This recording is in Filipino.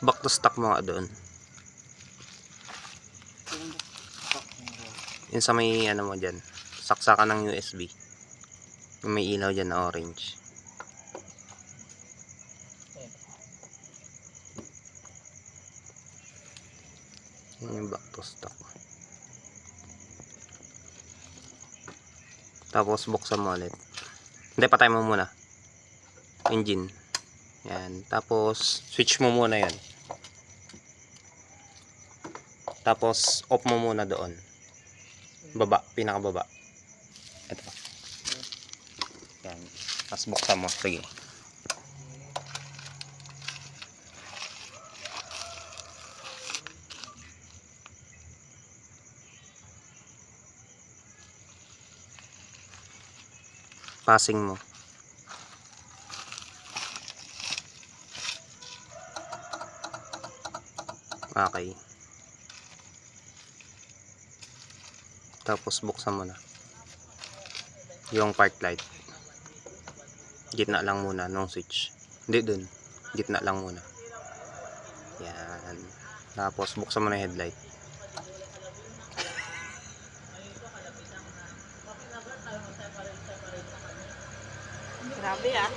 Back to stock mo nga doon. Yun sa may ano mo dyan. Saksakan ng USB. Yung may ilaw dyan na orange. Yun yung back to stock. Tapos buksan mo ulit. Hindi, patay mo muna. Engine. Yan. Tapos switch mo muna yan. Tapos off mo muna doon. Baba, pinakababa. Ito. Yan. Tapos buksan mo. Sige. Passing mo. Okay. Tapos buksan mo na yung park light. Gitna lang muna nung switch. Hindi dun. Gitna lang muna. Yan. Tapos buksan mo na yung headlight. Grabe ah.